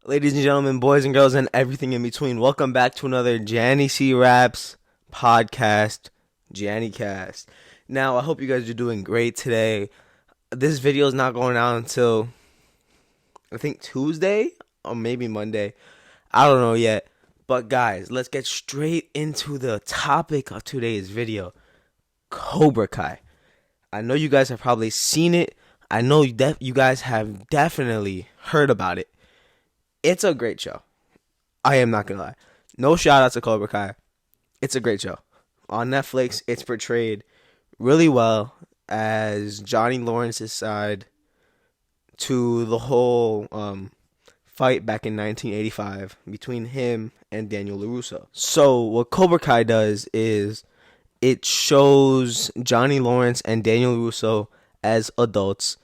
Ladies and gentlemen, boys and girls, and everything in between, welcome back to another Gianni C Raps podcast, GianniCast. Now, I hope you guys are doing great today. This video is not going out until, I think, Tuesday or maybe Monday. I don't know yet. But guys, let's get straight into the topic of today's video, Cobra Kai. I know you guys have probably seen it. I know you guys have definitely heard about it. It's a great show. I am not going to lie. No shout out to Cobra Kai. It's a great show. On Netflix, it's portrayed really well as Johnny Lawrence's side to the whole fight back in 1985 between him and Daniel LaRusso. So what Cobra Kai does is it shows Johnny Lawrence and Daniel LaRusso as adults.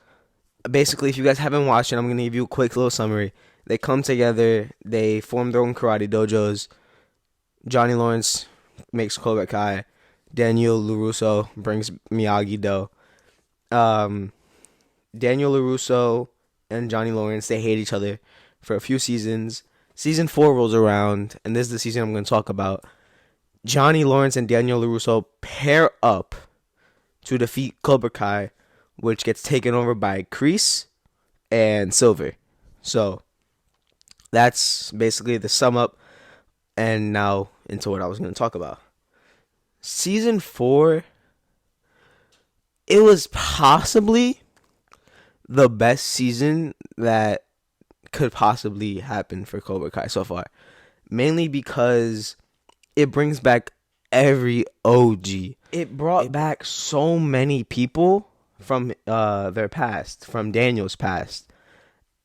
Basically, if you guys haven't watched it, I'm going to give you a quick little summary. They come together, they form their own karate dojos. Johnny Lawrence makes Cobra Kai. Daniel LaRusso brings Miyagi-Do. Daniel LaRusso and Johnny Lawrence, they hate each other for a few seasons. Season 4 rolls around, and this is the season I'm going to talk about. Johnny Lawrence and Daniel LaRusso pair up to defeat Cobra Kai, which gets taken over by Kreese and Silver. So that's basically the sum up, and now into what I was going to talk about. Season 4, it was possibly the best season that could possibly happen for Cobra Kai so far. Mainly because it brings back every OG. It brought back so many people from their past, from Daniel's past.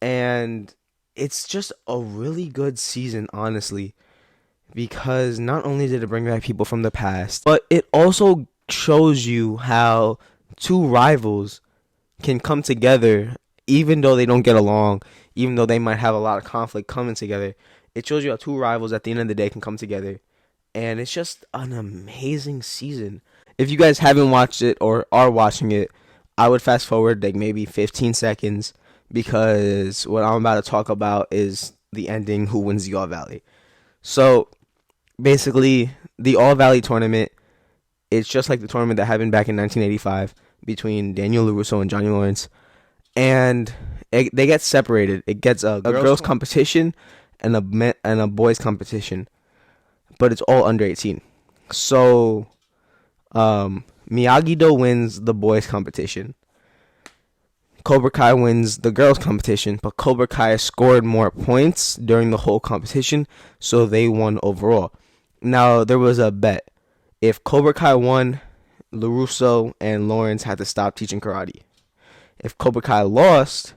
And it's just a really good season, honestly, because not only did it bring back people from the past, but it also shows you how two rivals can come together, even though they don't get along, even though they might have a lot of conflict coming together. It shows you how two rivals at the end of the day can come together, and it's just an amazing season. If you guys haven't watched it or are watching it, I would fast forward like maybe 15 seconds, because what I'm about to talk about is the ending, who wins the All Valley. So basically, the All Valley tournament, it's just like the tournament that happened back in 1985 between Daniel LaRusso and Johnny Lawrence, and they get separated. It gets a girls competition and a boys competition, but it's all under 18. So Miyagi-Do wins the boys competition. Cobra Kai wins the girls competition, but Cobra Kai scored more points during the whole competition, so they won overall. Now, there was a bet. If Cobra Kai won, LaRusso and Lawrence had to stop teaching karate. If Cobra Kai lost,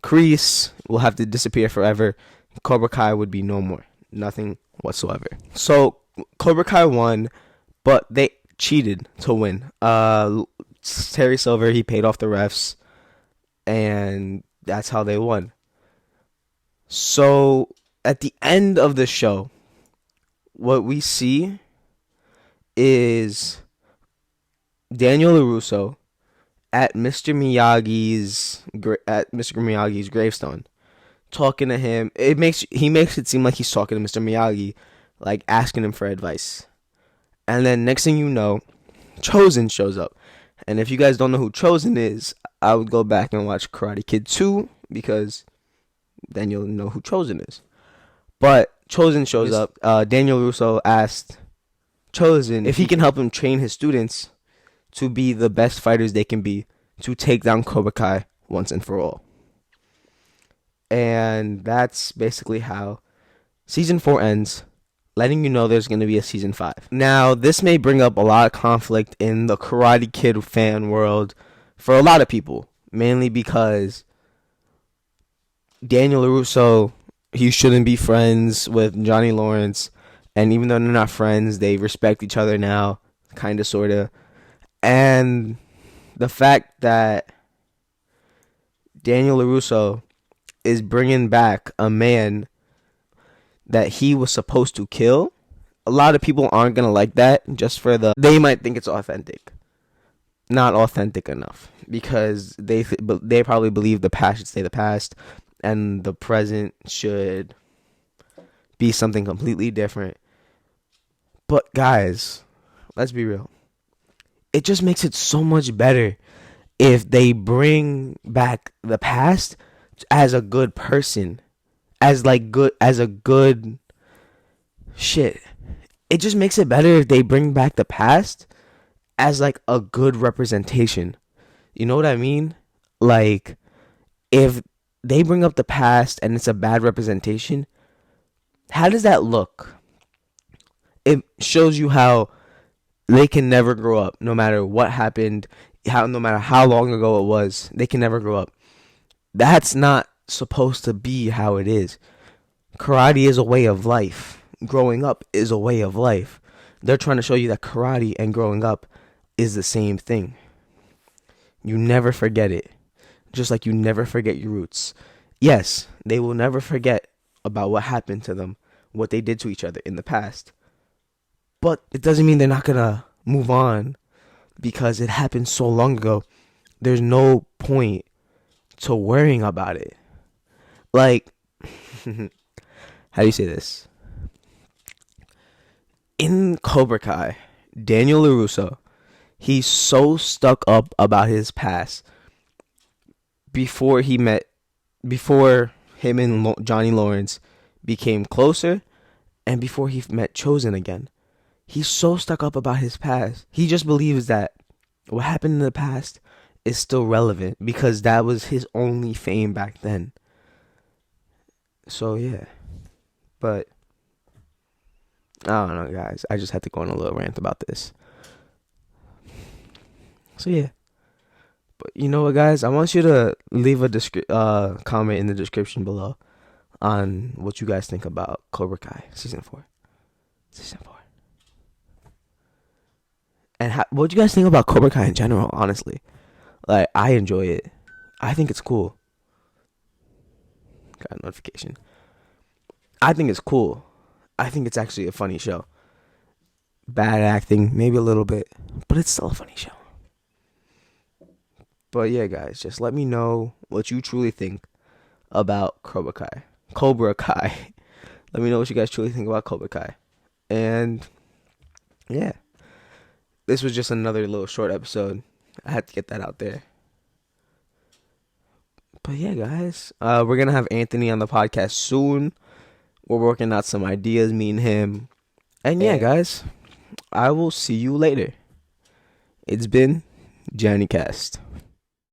Kreese will have to disappear forever. Cobra Kai would be no more. Nothing whatsoever. So, Cobra Kai won, but they cheated to win. Terry Silver, he paid off the refs, and that's how they won. So, at the end of the show, what we see is Daniel LaRusso at Mr. Miyagi's gravestone, talking to him. He makes it seem like he's talking to Mr. Miyagi, like asking him for advice. And then next thing you know, Chosen shows up. And if you guys don't know who Chosen is, I would go back and watch Karate Kid 2, because then you'll know who Chosen is. But Chosen shows up. Daniel LaRusso asked Chosen if he can help him train his students to be the best fighters they can be, to take down Cobra Kai once and for all. And that's basically how Season 4 ends, letting you know there's going to be a Season 5. Now, this may bring up a lot of conflict in the Karate Kid fan world for a lot of people, mainly because Daniel LaRusso, he shouldn't be friends with Johnny Lawrence, and even though they're not friends, they respect each other now, kind of, sort of. And the fact that Daniel LaRusso is bringing back a man that he was supposed to kill, a lot of people aren't going to like that, just for they might think it's authentic. Not authentic enough, because they probably believe the past should stay the past, and the present should be something completely different. But guys, let's be real. It just makes it so much better if they bring back the past as a good person, as a good shit. It just makes it better if they bring back the past as like a good representation. You know what I mean? Like, if they bring up the past and it's a bad representation, how does that look? It shows you how they can never grow up, no matter what happened, no matter how long ago it was, they can never grow up. That's not supposed to be how it is. Karate is a way of life. Growing up is a way of life. They're trying to show you that karate and growing up is the same thing. You never forget it. Just like you never forget your roots. Yes, they will never forget about what happened to them, what they did to each other in the past. But it doesn't mean they're not going to move on because it happened so long ago. There's no point to worrying about it. Like, how do you say this? In Cobra Kai, Daniel LaRusso, he's so stuck up about his past before him and Johnny Lawrence became closer and before he met Chosen again. He's so stuck up about his past. He just believes that what happened in the past is still relevant because that was his only fame back then. So, yeah. But, I don't know, guys. I just had to go on a little rant about this. So, yeah. But you know what, guys? I want you to leave a comment in the description below on what you guys think about Cobra Kai Season 4. And what do you guys think about Cobra Kai in general, honestly? Like, I enjoy it. I think it's cool. Got a notification. I think it's cool. I think it's actually a funny show. Bad acting, maybe a little bit, but it's still a funny show. But yeah, guys, just let me know what you truly think about Cobra Kai. Let me know what you guys truly think about Cobra Kai. And yeah. This was just another little short episode. I had to get that out there. But yeah, guys. We're going to have Anthony on the podcast soon. We're working out some ideas, me and him. And yeah, guys. I will see you later. It's been GianniCast.